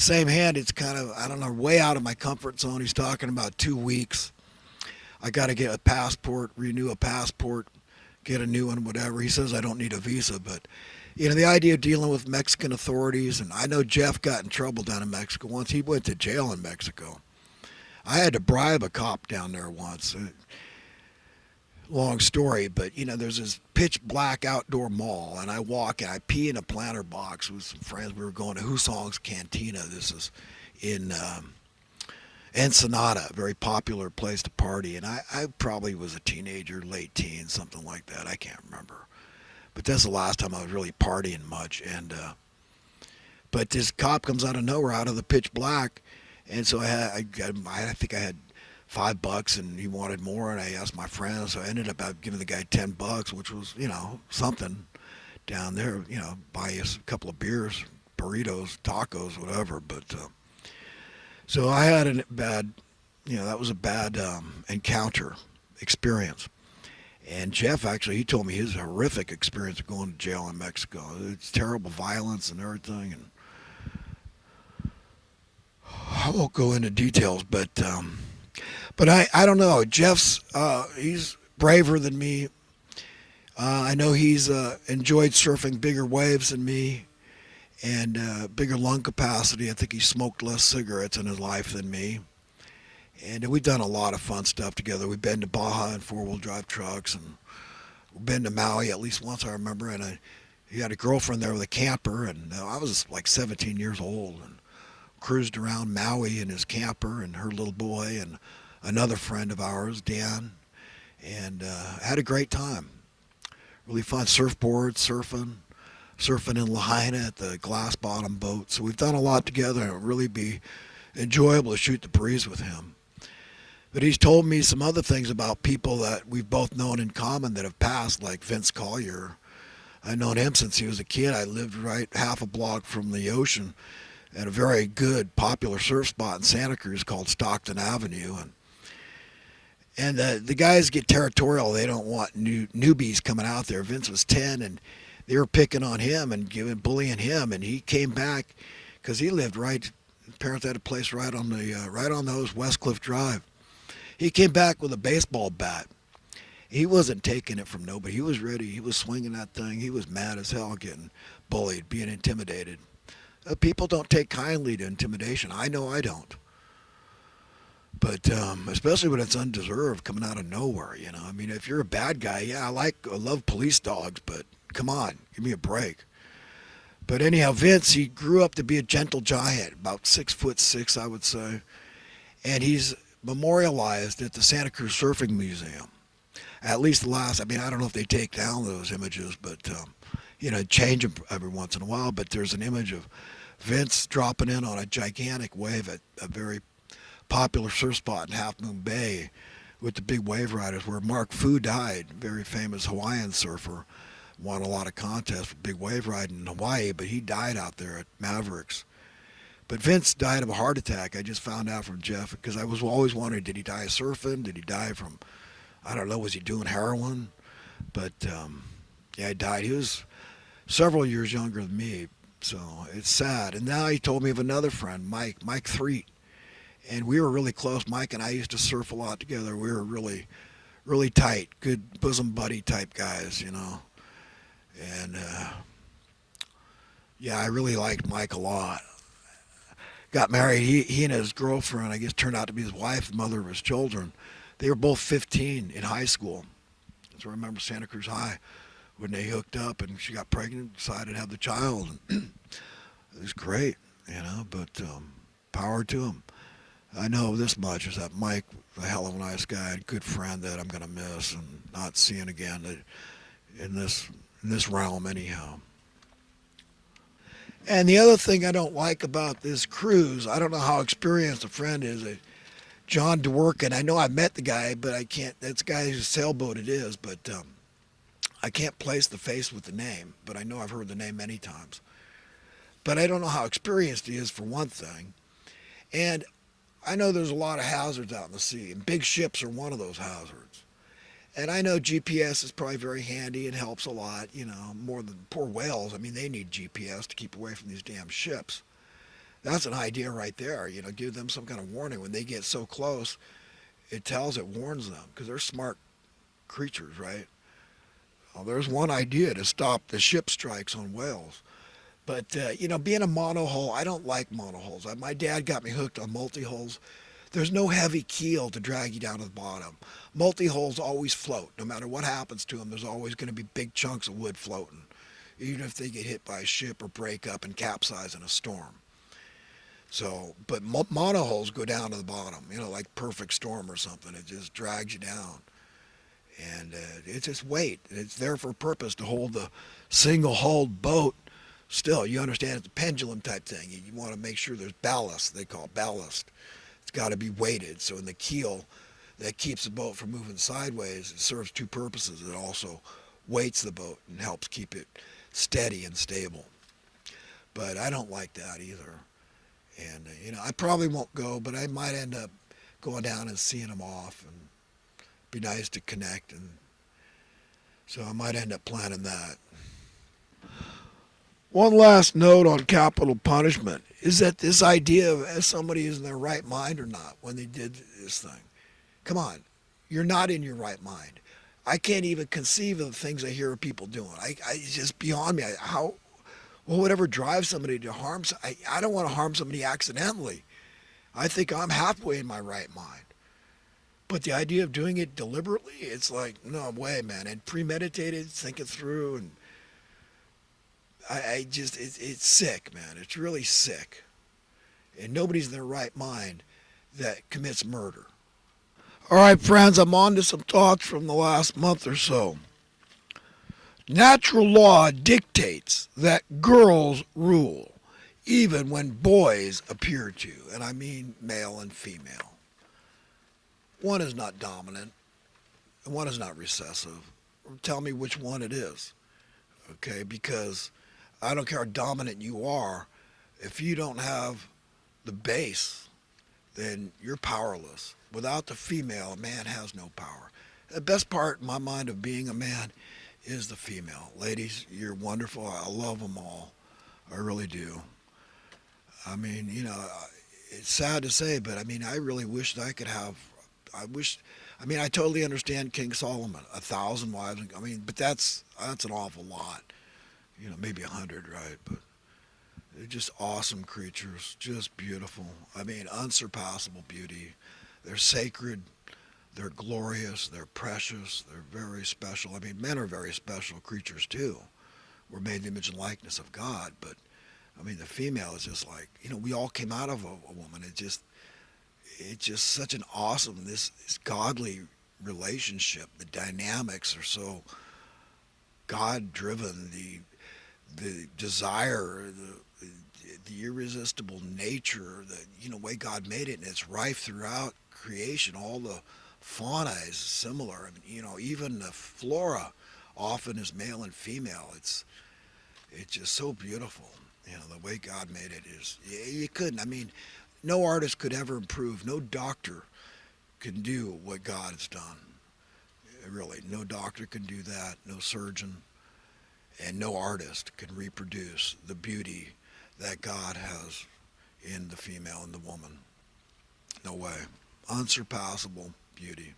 same hand, it's kind of, I don't know, way out of my comfort zone. He's talking about 2 weeks. I got to get a passport, renew a passport, get a new one, whatever. He says I don't need a visa, but the idea of dealing with Mexican authorities, and I know Jeff got in trouble down in Mexico once. He went to jail in Mexico. I had to bribe a cop down there once. Long story, but there's this pitch black outdoor mall, and I walk and I pee in a planter box with some friends. We were going to Husong's Cantina. This is in Ensenada, a very popular place to party. And I probably was a teenager, late teen, something like that. I can't remember. But that's the last time I was really partying much. But this cop comes out of nowhere, out of the pitch black, and so I think I had $5 and he wanted more, and I asked my friend, so I ended up giving the guy $10, which was something down there. Buy us a couple of beers, burritos, tacos, whatever. But so I had a bad, that was a bad encounter experience. And Jeff actually, he told me his horrific experience of going to jail in Mexico. It's terrible violence and everything, and I won't go into details, but I don't know. Jeff's he's braver than me. I know he's enjoyed surfing bigger waves than me and bigger lung capacity. I think he smoked less cigarettes in his life than me. And we've done a lot of fun stuff together. We've been to Baja in four-wheel drive trucks, and we've been to Maui at least once, I remember. And he had a girlfriend there with a camper, and I was like 17 years old, and cruised around Maui in his camper and her little boy and another friend of ours, Dan, and had a great time. Really fun surfboard surfing in Lahaina at the glass bottom boat. So we've done a lot together, and it would really be enjoyable to shoot the breeze with him. But he's told me some other things about people that we've both known in common that have passed, like Vince Collier. I've known him since he was a kid. I lived right half a block from the ocean at a very good, popular surf spot in Santa Cruz called Stockton Avenue. And the guys get territorial. They don't want newbies coming out there. Vince was 10, and they were picking on him and bullying him. And he came back because he lived right. His parents had a place right on those Westcliff Drive. He came back with a baseball bat. He wasn't taking it from nobody. He was ready. He was swinging that thing. He was mad as hell getting bullied, being intimidated. People don't take kindly to intimidation. I know I don't. But especially when it's undeserved, coming out of nowhere. I mean, if you're a bad guy, yeah, I love police dogs, but come on, give me a break. But anyhow, Vince, he grew up to be a gentle giant, about 6'6", I would say, and he's memorialized at the Santa Cruz Surfing Museum. At least the last, I mean, I don't know if they take down those images, but change them every once in a while. But there's an image of Vince dropping in on a gigantic wave at a very popular surf spot in Half Moon Bay with the big wave riders, where Mark Fu died, very famous Hawaiian surfer, won a lot of contests for big wave riding in Hawaii, but he died out there at Mavericks. But Vince died of a heart attack. I just found out from Jeff, because I was always wondering, did he die surfing? Did he die from, I don't know, was he doing heroin? But yeah, he died. He was several years younger than me, so it's sad. And now he told me of another friend, Mike Threet. And we were really close. Mike and I used to surf a lot together. We were really, really tight, good bosom buddy type guys, And yeah, I really liked Mike a lot. Got married. He and his girlfriend, I guess, turned out to be his wife, the mother of his children. They were both 15 in high school. So I remember Santa Cruz High when they hooked up, and she got pregnant, decided to have the child. And it was great, but power to him. I know this much, is that Mike, a hell of a nice guy, a good friend that I'm going to miss and not seeing again in this realm anyhow. And the other thing I don't like about this cruise, I don't know how experienced a friend is, John Dworkin. I know I met the guy, but I can't, that's the guy whose sailboat it is, but I can't place the face with the name, but I know I've heard the name many times. But I don't know how experienced he is, for one thing. And I know there's a lot of hazards out in the sea, and big ships are one of those hazards. And I know GPS is probably very handy and helps a lot, more than poor whales. I mean, they need GPS to keep away from these damn ships. That's an idea right there. Give them some kind of warning when they get so close. It warns them because they're smart creatures, right? Well, there's one idea to stop the ship strikes on whales. But being a monohull, I don't like monohulls. My dad got me hooked on multi-hulls. There's no heavy keel to drag you down to the bottom. Multi-hulls always float. No matter what happens to them, there's always going to be big chunks of wood floating, even if they get hit by a ship or break up and capsize in a storm. So, but monohulls go down to the bottom, like perfect storm or something. It just drags you down. And it's just weight. It's there for a purpose to hold the single-hulled boat still. You understand it's a pendulum type thing. You want to make sure there's ballast. They call it ballast. It's got to be weighted. So in the keel, that keeps the boat from moving sideways. It serves two purposes. It also weights the boat and helps keep it steady and stable. But I don't like that either. And I probably won't go, but I might end up going down and seeing them off, and be nice to connect. And so I might end up planning that. One last note on capital punishment is that this idea of if somebody is in their right mind or not when they did this thing. Come on, you're not in your right mind. I can't even conceive of the things I hear of people doing. It's just beyond me. Whatever drives somebody to harm, I don't want to harm somebody accidentally. I think I'm halfway in my right mind. But the idea of doing it deliberately, it's like, no way, man. And premeditated, think it through, and it's sick, man. It's really sick. And nobody's in their right mind that commits murder. All right, friends, I'm on to some thoughts from the last month or so. Natural law dictates that girls rule, even when boys appear to, and I mean male and female. One is not dominant, and one is not recessive. Tell me which one it is, okay? Because I don't care how dominant you are, if you don't have the base, then you're powerless. Without the female, a man has no power. The best part in my mind of being a man is the female. Ladies, you're wonderful. I love them all. I really do. I mean, it's sad to say, but I mean, I really wish that I could have. I totally understand King Solomon, 1,000 wives. I mean, but that's an awful lot. Maybe 100, right? But they're just awesome creatures, just beautiful. I mean, unsurpassable beauty. They're sacred. They're glorious. They're precious. They're very special. I mean, men are very special creatures too. We're made in the image and likeness of God, but I mean, the female is just like, we all came out of a woman. It's just such an awesome, this godly relationship. The dynamics are so God-driven. The desire, the irresistible nature, the way God made it, and it's rife throughout creation. All the fauna is similar. I mean, even the flora often is male and female. It's just so beautiful. The way God made it is, you couldn't. I mean, no artist could ever improve. No doctor can do what God has done. Really, no doctor can do that. No surgeon, and no artist can reproduce the beauty that God has in the female and the woman. No way. Unsurpassable beauty.